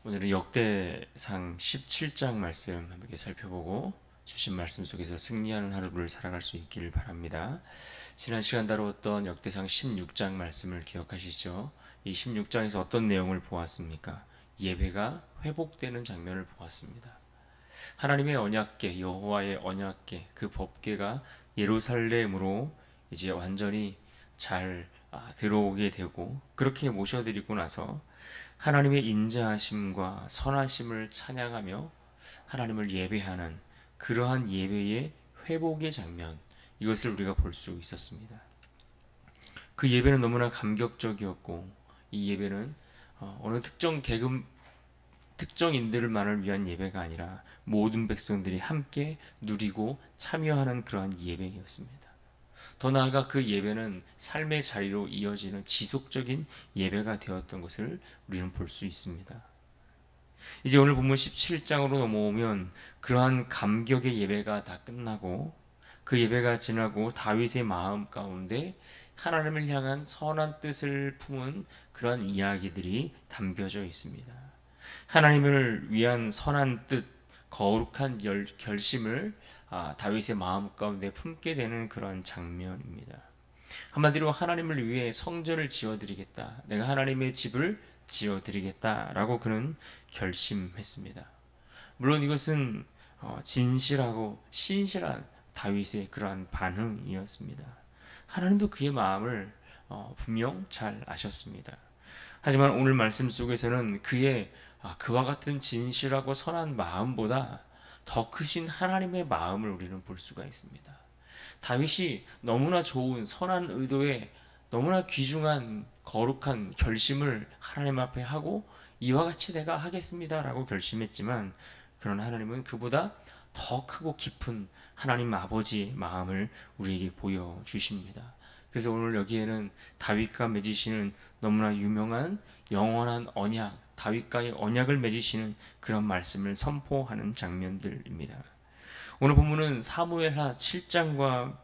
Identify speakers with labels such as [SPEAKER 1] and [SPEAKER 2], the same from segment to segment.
[SPEAKER 1] 오늘은 역대상 17장 말씀 함께 살펴보고 주신 말씀 속에서 승리하는 하루를 살아갈 수 있기를 바랍니다. 지난 시간 다루었던 역대상 16장 말씀을 기억하시죠? 이 16장에서 어떤 내용을 보았습니까? 예배가 회복되는 장면을 보았습니다. 하나님의 언약궤, 여호와의 언약궤, 그 법궤가 예루살렘으로 이제 완전히 잘 들어오게 되고, 그렇게 모셔드리고 나서 하나님의 인자하심과 선하심을 찬양하며 하나님을 예배하는 그러한 예배의 회복의 장면, 이것을 우리가 볼 수 있었습니다. 그 예배는 너무나 감격적이었고, 이 예배는 어느 특정인들만을 위한 예배가 아니라 모든 백성들이 함께 누리고 참여하는 그러한 예배였습니다. 더 나아가 그 예배는 삶의 자리로 이어지는 지속적인 예배가 되었던 것을 우리는 볼 수 있습니다. 이제 오늘 본문 17장으로 넘어오면 그러한 감격의 예배가 다 끝나고, 그 예배가 지나고 다윗의 마음 가운데 하나님을 향한 선한 뜻을 품은 그러한 이야기들이 담겨져 있습니다. 하나님을 위한 선한 뜻, 거룩한 결심을 다윗의 마음 가운데 품게 되는 그런 장면입니다. 한마디로 하나님을 위해 성전을 지어드리겠다, 내가 하나님의 집을 지어드리겠다라고 그는 결심했습니다. 물론 이것은 진실하고 신실한 다윗의 그러한 반응이었습니다. 하나님도 그의 마음을 분명 잘 아셨습니다. 하지만 오늘 말씀 속에서는 그와 같은 진실하고 선한 마음보다 더 크신 하나님의 마음을 우리는 볼 수가 있습니다. 다윗이 너무나 좋은 선한 의도에 너무나 귀중한 거룩한 결심을 하나님 앞에 하고, 이와 같이 내가 하겠습니다라고 결심했지만, 그런 하나님은 그보다 더 크고 깊은 하나님 아버지의 마음을 우리에게 보여주십니다. 그래서 오늘 여기에는 다윗과 맺으시는 너무나 유명한 영원한 언약, 다윗과의 언약을 맺으시는 그런 말씀을 선포하는 장면들입니다. 오늘 본문은 사무엘하 7장과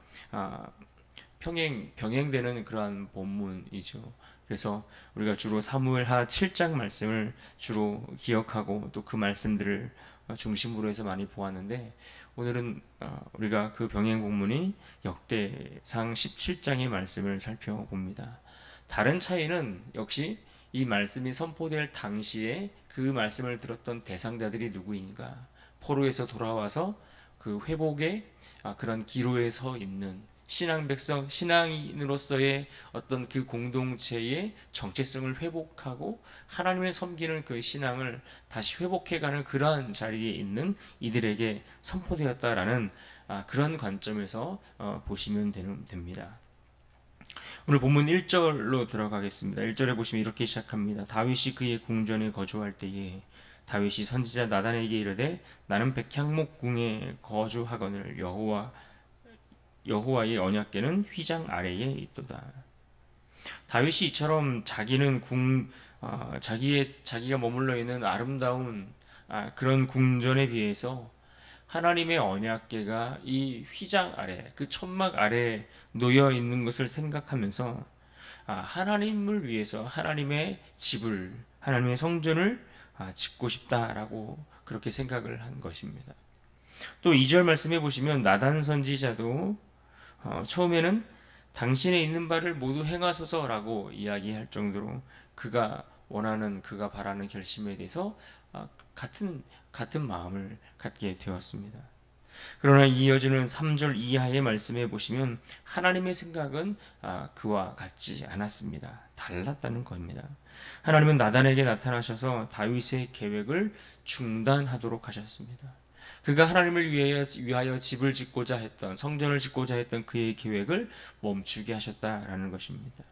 [SPEAKER 1] 병행되는 그러한 본문이죠. 그래서 우리가 주로 사무엘하 7장 말씀을 주로 기억하고 또 그 말씀들을 중심으로 해서 많이 보았는데, 오늘은 우리가 그 병행 본문이 역대상 17장의 말씀을 살펴봅니다. 다른 차이는 역시 이 말씀이 선포될 당시에 그 말씀을 들었던 대상자들이 누구인가, 포로에서 돌아와서 그 회복의 그런 기로에 서 있는 신앙 백성, 신앙인으로서의 어떤 그 공동체의 정체성을 회복하고 하나님을 섬기는 그 신앙을 다시 회복해가는 그러한 자리에 있는 이들에게 선포되었다라는 그런 관점에서 보시면 됩니다. 오늘 본문 1절로 들어가겠습니다. 1절에 보시면 이렇게 시작합니다. 다윗이 그의 궁전에 거주할 때에 다윗이 선지자 나단에게 이르되 나는 백향목궁에 거주하거늘 여호와의 언약궤는 휘장 아래에 있도다. 다윗이 이처럼 자기가 머물러 있는 아름다운 그런 궁전에 비해서 하나님의 언약궤가 이 휘장 아래, 그 천막 아래 놓여 있는 것을 생각하면서 하나님을 위해서 하나님의 집을, 하나님의 성전을 짓고 싶다라고 그렇게 생각을 한 것입니다. 또 2절 말씀해 보시면 나단 선지자도 처음에는 당신의 있는 바를 모두 행하소서라고 이야기할 정도로 그가 원하는, 그가 바라는 결심에 대해서 같은 마음을 갖게 되었습니다. 그러나 이어지는 3절 이하의 말씀에 보시면 하나님의 생각은 그와 같지 않았습니다. 달랐다는 겁니다. 하나님은 나단에게 나타나셔서 다윗의 계획을 중단하도록 하셨습니다. 그가 하나님을 위하여 집을 짓고자 했던, 성전을 짓고자 했던 그의 계획을 멈추게 하셨다라는 것입니다.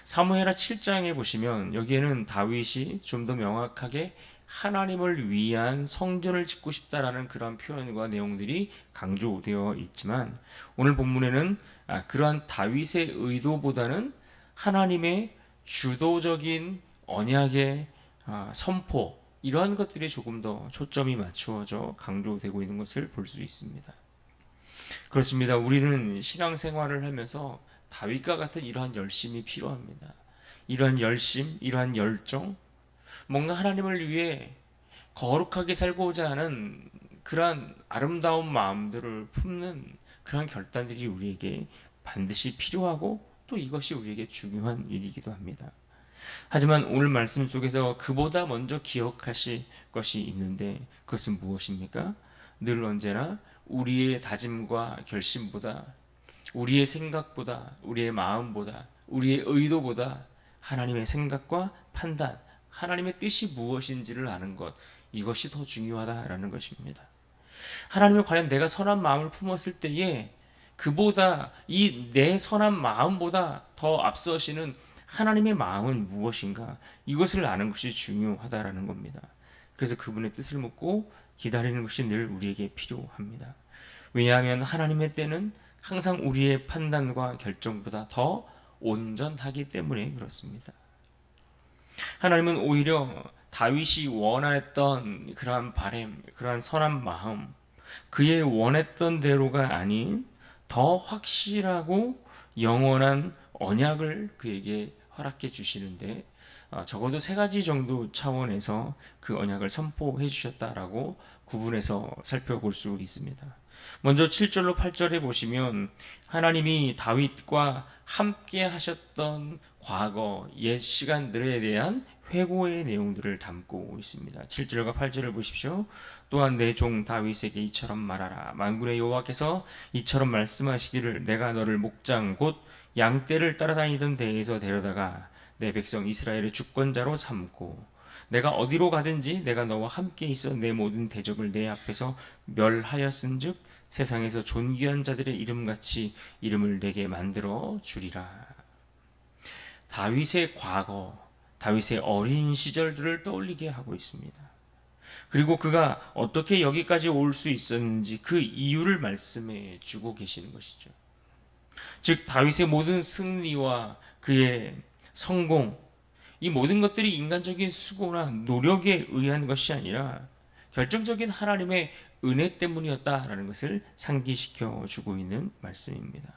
[SPEAKER 1] 사무엘하 7장에 보시면 여기에는 다윗이 좀 더 명확하게 하나님을 위한 성전을 짓고 싶다라는 그런 표현과 내용들이 강조되어 있지만, 오늘 본문에는 그러한 다윗의 의도보다는 하나님의 주도적인 언약의 선포, 이러한 것들이 조금 더 초점이 맞추어져 강조되고 있는 것을 볼 수 있습니다. 그렇습니다. 우리는 신앙생활을 하면서 다윗과 같은 이러한 열심이 필요합니다. 이러한 열심, 이러한 열정, 뭔가 하나님을 위해 거룩하게 살고자 하는 그러한 아름다운 마음들을 품는 그러한 결단들이 우리에게 반드시 필요하고 또 이것이 우리에게 중요한 일이기도 합니다. 하지만 오늘 말씀 속에서 그보다 먼저 기억하실 것이 있는데 그것은 무엇입니까? 늘 언제나 우리의 다짐과 결심보다 우리의 생각보다 우리의 마음보다 우리의 의도보다 하나님의 생각과 판단, 하나님의 뜻이 무엇인지를 아는 것 이것이 더 중요하다라는 것입니다. 하나님을 과연 내가 선한 마음을 품었을 때에 그보다 이 내 선한 마음보다 더 앞서시는 하나님의 마음은 무엇인가 이것을 아는 것이 중요하다라는 겁니다. 그래서 그분의 뜻을 묻고 기다리는 것이 늘 우리에게 필요합니다. 왜냐하면 하나님의 때는 항상 우리의 판단과 결정보다 더 온전하기 때문에 그렇습니다. 하나님은 오히려 다윗이 원했던 그러한 바램, 그러한 선한 마음, 그의 원했던 대로가 아닌 더 확실하고 영원한 언약을 그에게 허락해 주시는데 적어도 세 가지 정도 차원에서 그 언약을 선포해 주셨다라고 구분해서 살펴볼 수 있습니다. 먼저 7절로 8절에 보시면 하나님이 다윗과 함께 하셨던 과거 옛 시간들에 대한 회고의 내용들을 담고 있습니다. 7절과 8절을 보십시오. 또한 내 종 다윗에게 이처럼 말하라. 만군의 여호와께서 이처럼 말씀하시기를 내가 너를 목장 곧 양떼를 따라다니던 데에서 데려다가 내 백성 이스라엘의 주권자로 삼고 내가 어디로 가든지 내가 너와 함께 있어 내 모든 대적을 내 앞에서 멸하였은즉 세상에서 존귀한 자들의 이름같이 이름을 내게 만들어 주리라. 다윗의 과거, 다윗의 어린 시절들을 떠올리게 하고 있습니다. 그리고 그가 어떻게 여기까지 올 수 있었는지 그 이유를 말씀해 주고 계시는 것이죠. 즉 다윗의 모든 승리와 그의 성공, 이 모든 것들이 인간적인 수고나 노력에 의한 것이 아니라 결정적인 하나님의 은혜 때문이었다라는 것을 상기시켜 주고 있는 말씀입니다.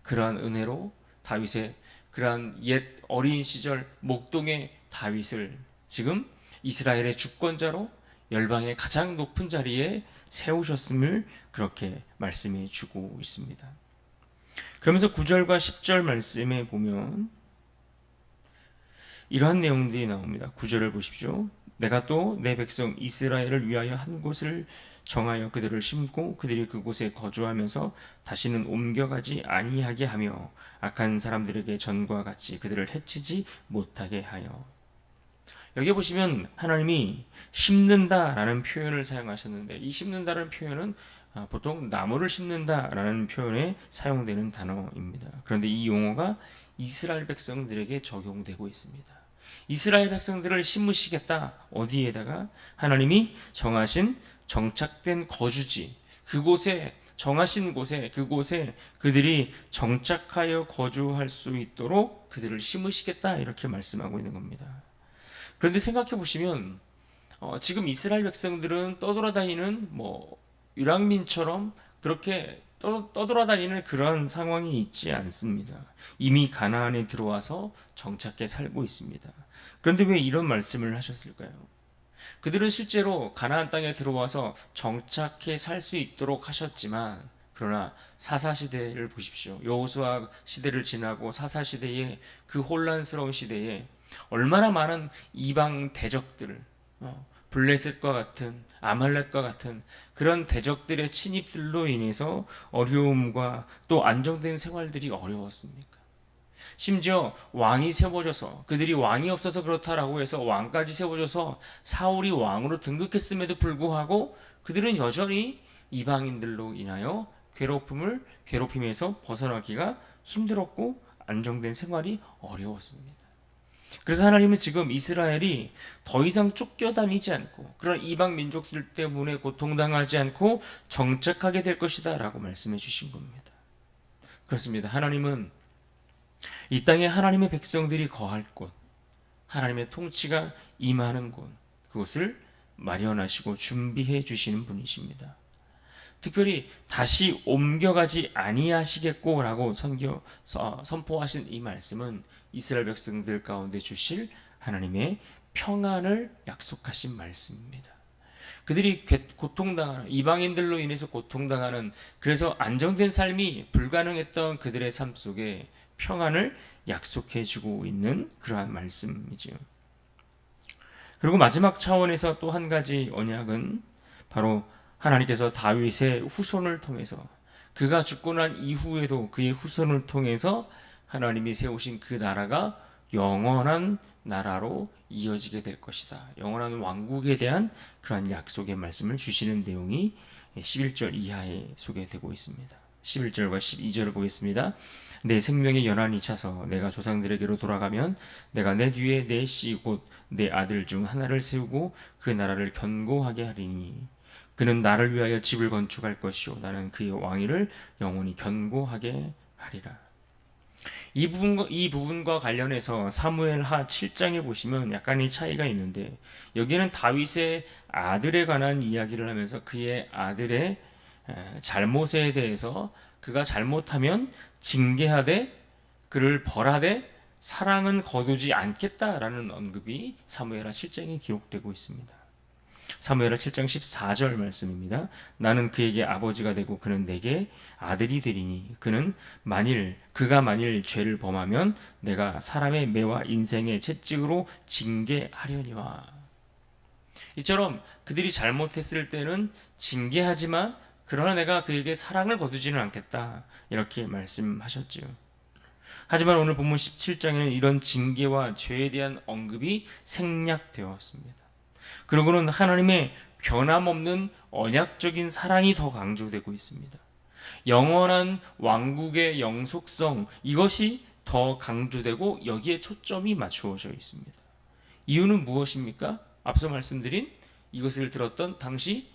[SPEAKER 1] 그러한 은혜로 다윗의 그러한 옛 어린 시절 목동의 다윗을 지금 이스라엘의 주권자로 열방의 가장 높은 자리에 세우셨음을 그렇게 말씀해 주고 있습니다. 그러면서 9절과 10절 말씀에 보면 이러한 내용들이 나옵니다. 9절을 보십시오. 내가 또 내 백성 이스라엘을 위하여 한 곳을 정하여 그들을 심고 그들이 그곳에 거주하면서 다시는 옮겨가지 아니하게 하며 악한 사람들에게 전과 같이 그들을 해치지 못하게 하여. 여기 보시면 하나님이 심는다라는 표현을 사용하셨는데 이 심는다라는 표현은 보통 나무를 심는다라는 표현에 사용되는 단어입니다. 그런데 이 용어가 이스라엘 백성들에게 적용되고 있습니다. 이스라엘 백성들을 심으시겠다. 어디에다가? 하나님이 정하신 정착된 거주지, 그곳에 정하신 곳에 그곳에 그들이 정착하여 거주할 수 있도록 그들을 심으시겠다 이렇게 말씀하고 있는 겁니다. 그런데 생각해 보시면 지금 이스라엘 백성들은 떠돌아다니는 유랑민처럼 그렇게 떠돌아다니는 그런 상황이 있지 않습니다. 이미 가나안에 들어와서 정착해 살고 있습니다. 그런데 왜 이런 말씀을 하셨을까요? 그들은 실제로 가나안 땅에 들어와서 정착해 살 수 있도록 하셨지만 그러나 사사 시대를 보십시오. 여호수아 시대를 지나고 사사 시대에 그 혼란스러운 시대에 얼마나 많은 이방 대적들, 블레셋과 같은 아말렉과 같은 그런 대적들의 침입들로 인해서 어려움과 또 안정된 생활들이 어려웠습니까? 심지어 왕이 세워져서 그들이 왕이 없어서 그렇다라고 해서 왕까지 세워져서 사울이 왕으로 등극했음에도 불구하고 그들은 여전히 이방인들로 인하여 괴롭힘에서 벗어나기가 힘들었고 안정된 생활이 어려웠습니다. 그래서 하나님은 지금 이스라엘이 더 이상 쫓겨다니지 않고 그런 이방 민족들 때문에 고통당하지 않고 정착하게 될 것이다 라고 말씀해 주신 겁니다. 그렇습니다. 하나님은 이 땅에 하나님의 백성들이 거할 곳, 하나님의 통치가 임하는 곳, 그곳을 마련하시고 준비해 주시는 분이십니다. 특별히 다시 옮겨가지 아니하시겠고라고 선포하신 이 말씀은 이스라엘 백성들 가운데 주실 하나님의 평안을 약속하신 말씀입니다. 그들이 고통당하는, 이방인들로 인해서 고통당하는, 그래서 안정된 삶이 불가능했던 그들의 삶 속에 평안을 약속해 주고 있는 그러한 말씀이지요. 그리고 마지막 차원에서 또 한 가지 언약은 바로 하나님께서 다윗의 후손을 통해서, 그가 죽고 난 이후에도 그의 후손을 통해서 하나님이 세우신 그 나라가 영원한 나라로 이어지게 될 것이다. 영원한 왕국에 대한 그러한 약속의 말씀을 주시는 내용이 11절 이하에 소개되고 있습니다. 11절과 12절을 보겠습니다. 내 생명의 연한이 차서 내가 조상들에게로 돌아가면 내가 내 뒤에 내 씨 곧 내 아들 중 하나를 세우고 그 나라를 견고하게 하리니 그는 나를 위하여 집을 건축할 것이요 나는 그의 왕위를 영원히 견고하게 하리라. 이 부분과 관련해서 사무엘하 7장에 보시면 약간의 차이가 있는데, 여기는 다윗의 아들에 관한 이야기를 하면서 그의 아들의 잘못에 대해서 그가 잘못하면 징계하되 그를 벌하되 사랑은 거두지 않겠다라는 언급이 사무엘하 7장에 기록되고 있습니다. 사무엘하 7장 14절 말씀입니다. 나는 그에게 아버지가 되고 그는 내게 아들이 되리니 그가 만일 죄를 범하면 내가 사람의 매와 인생의 채찍으로 징계하려니와. 이처럼 그들이 잘못했을 때는 징계하지만 그러나 내가 그에게 사랑을 거두지는 않겠다, 이렇게 말씀하셨지요. 하지만 오늘 본문 17장에는 이런 징계와 죄에 대한 언급이 생략되었습니다. 그리고는 하나님의 변함없는 언약적인 사랑이 더 강조되고 있습니다. 영원한 왕국의 영속성, 이것이 더 강조되고 여기에 초점이 맞추어져 있습니다. 이유는 무엇입니까? 앞서 말씀드린 이것을 들었던 당시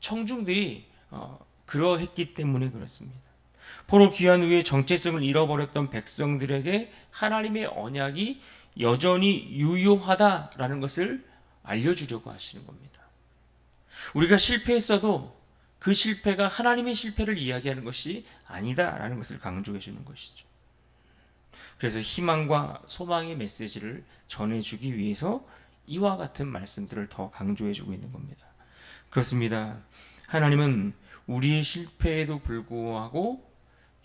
[SPEAKER 1] 청중들이 그러했기 때문에 그렇습니다. 포로 귀환 후에 정체성을 잃어버렸던 백성들에게 하나님의 언약이 여전히 유효하다라는 것을 알려주려고 하시는 겁니다. 우리가 실패했어도 그 실패가 하나님의 실패를 이야기하는 것이 아니다라는 것을 강조해 주는 것이죠. 그래서 희망과 소망의 메시지를 전해주기 위해서 이와 같은 말씀들을 더 강조해 주고 있는 겁니다. 그렇습니다. 하나님은 우리의 실패에도 불구하고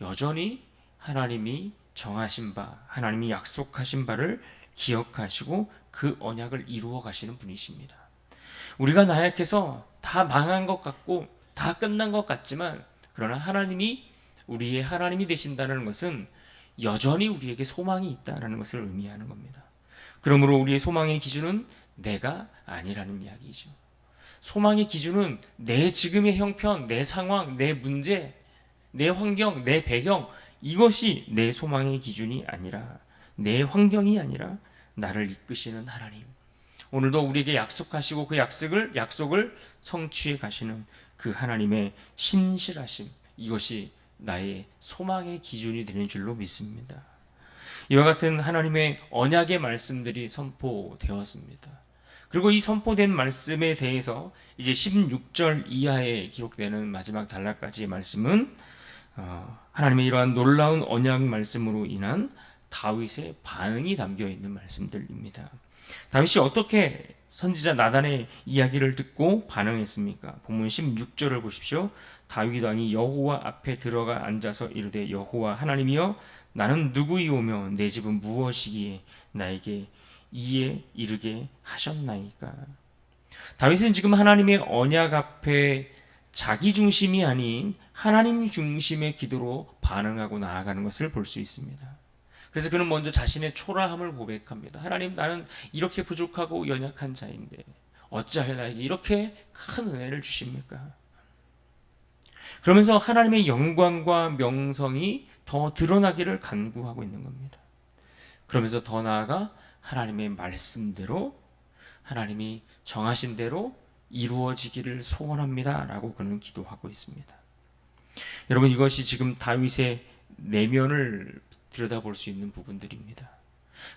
[SPEAKER 1] 여전히 하나님이 정하신 바, 하나님이 약속하신 바를 기억하시고 그 언약을 이루어 가시는 분이십니다. 우리가 나약해서 다 망한 것 같고 다 끝난 것 같지만, 그러나 하나님이 우리의 하나님이 되신다는 것은 여전히 우리에게 소망이 있다는 것을 의미하는 겁니다. 그러므로 우리의 소망의 기준은 내가 아니라는 이야기죠. 소망의 기준은 내 지금의 형편, 내 상황, 내 문제, 내 환경, 내 배경, 이것이 내 소망의 기준이 아니라, 내 환경이 아니라 나를 이끄시는 하나님, 오늘도 우리에게 약속하시고 그 약속을 성취해 가시는 그 하나님의 신실하심, 이것이 나의 소망의 기준이 되는 줄로 믿습니다. 이와 같은 하나님의 언약의 말씀들이 선포되었습니다. 그리고 이 선포된 말씀에 대해서 이제 16절 이하에 기록되는 마지막 단락까지의 말씀은 하나님의 이러한 놀라운 언약 말씀으로 인한 다윗의 반응이 담겨 있는 말씀들입니다. 다윗이 어떻게 선지자 나단의 이야기를 듣고 반응했습니까? 본문 16절을 보십시오. 다윗 왕이 여호와 앞에 들어가 앉아서 이르되 여호와 하나님이여 나는 누구이오며 내 집은 무엇이기에 나에게 이에 이르게 하셨나이까. 다윗은 지금 하나님의 언약 앞에 자기 중심이 아닌 하나님 중심의 기도로 반응하고 나아가는 것을 볼 수 있습니다. 그래서 그는 먼저 자신의 초라함을 고백합니다. 하나님, 나는 이렇게 부족하고 연약한 자인데 어찌하여 나에게 이렇게 큰 은혜를 주십니까? 그러면서 하나님의 영광과 명성이 더 드러나기를 간구하고 있는 겁니다. 그러면서 더 나아가 하나님의 말씀대로, 하나님이 정하신 대로 이루어지기를 소원합니다 라고 그는 기도하고 있습니다. 여러분, 이것이 지금 다윗의 내면을 들여다볼 수 있는 부분들입니다.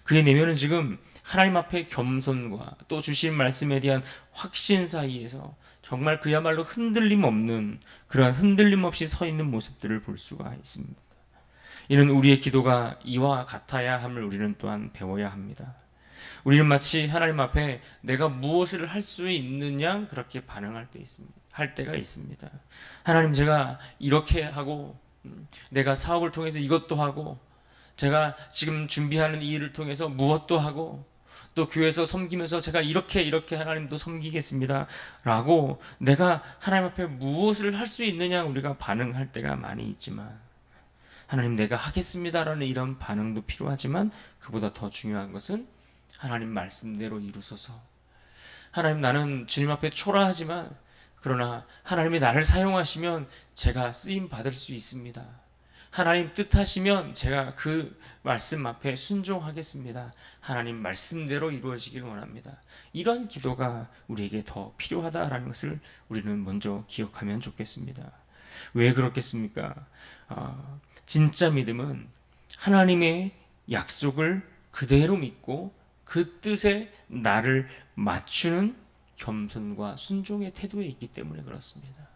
[SPEAKER 1] 그의 내면은 지금 하나님 앞에 겸손과 또 주신 말씀에 대한 확신 사이에서 정말 그야말로 흔들림 없는, 그러한 흔들림 없이 서 있는 모습들을 볼 수가 있습니다. 이는 우리의 기도가 이와 같아야 함을 우리는 또한 배워야 합니다. 우리는 마치 하나님 앞에 내가 무엇을 할 수 있느냐 그렇게 반응할 때 있습니다. 할 때가 있습니다. 하나님, 제가 이렇게 하고 내가 사업을 통해서 이것도 하고 제가 지금 준비하는 이 일을 통해서 무엇도 하고 또 교회에서 섬기면서 제가 이렇게 하나님도 섬기겠습니다 라고 내가 하나님 앞에 무엇을 할 수 있느냐 우리가 반응할 때가 많이 있지만, 하나님 내가 하겠습니다라는 이런 반응도 필요하지만 그보다 더 중요한 것은 하나님 말씀대로 이루소서. 하나님, 나는 주님 앞에 초라하지만 그러나 하나님이 나를 사용하시면 제가 쓰임 받을 수 있습니다. 하나님 뜻하시면 제가 그 말씀 앞에 순종하겠습니다. 하나님 말씀대로 이루어지길 원합니다. 이런 기도가 우리에게 더 필요하다라는 것을 우리는 먼저 기억하면 좋겠습니다. 왜 그렇겠습니까? 진짜 믿음은 하나님의 약속을 그대로 믿고 그 뜻에 나를 맞추는 겸손과 순종의 태도에 있기 때문에 그렇습니다.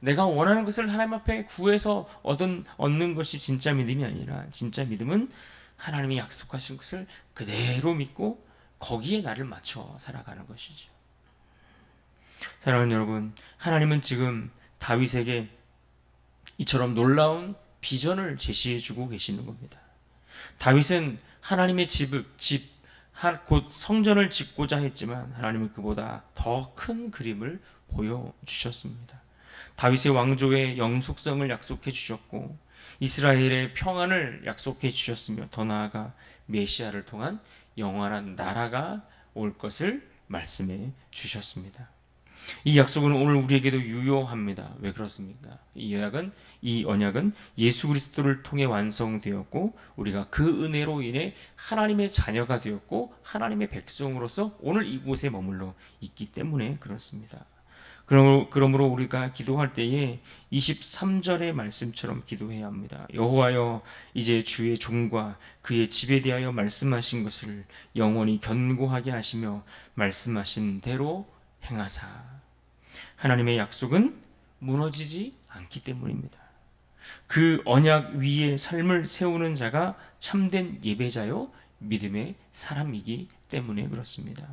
[SPEAKER 1] 내가 원하는 것을 하나님 앞에 구해서 얻는 것이 진짜 믿음이 아니라, 진짜 믿음은 하나님이 약속하신 것을 그대로 믿고 거기에 나를 맞춰 살아가는 것이죠. 사랑하는 여러분, 하나님은 지금 다윗에게 이처럼 놀라운 비전을 제시해 주고 계시는 겁니다. 다윗은 하나님의 곧 성전을 짓고자 했지만 하나님은 그보다 더 큰 그림을 보여주셨습니다. 다윗의 왕조의 영속성을 약속해 주셨고 이스라엘의 평안을 약속해 주셨으며 더 나아가 메시아를 통한 영원한 나라가 올 것을 말씀해 주셨습니다. 이 약속은 오늘 우리에게도 유효합니다. 왜 그렇습니까? 이 언약은 예수 그리스도를 통해 완성되었고 우리가 그 은혜로 인해 하나님의 자녀가 되었고 하나님의 백성으로서 오늘 이곳에 머물러 있기 때문에 그렇습니다. 그러므로 우리가 기도할 때에 23절의 말씀처럼 기도해야 합니다. 여호와여, 이제 주의 종과 그의 집에 대하여 말씀하신 것을 영원히 견고하게 하시며 말씀하신 대로 행하사. 하나님의 약속은 무너지지 않기 때문입니다. 그 언약 위에 삶을 세우는 자가 참된 예배자요 믿음의 사람이기 때문에 그렇습니다.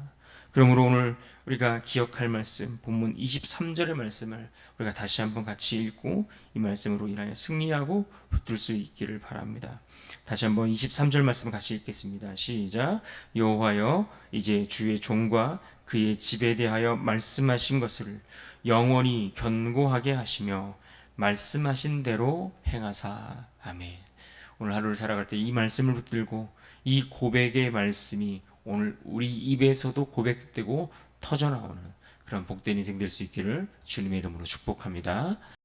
[SPEAKER 1] 그러므로 오늘 우리가 기억할 말씀, 본문 23절의 말씀을 우리가 다시 한번 같이 읽고 이 말씀으로 인하여 승리하고 붙들 수 있기를 바랍니다. 다시 한번 23절 말씀 같이 읽겠습니다. 시작. 여호와여, 이제 주의 종과 그의 집에 대하여 말씀하신 것을 영원히 견고하게 하시며 말씀하신 대로 행하사. 아멘. 오늘 하루를 살아갈 때 이 말씀을 붙들고 이 고백의 말씀이 오늘 우리 입에서도 고백되고 터져나오는 그런 복된 인생 될 수 있기를 주님의 이름으로 축복합니다.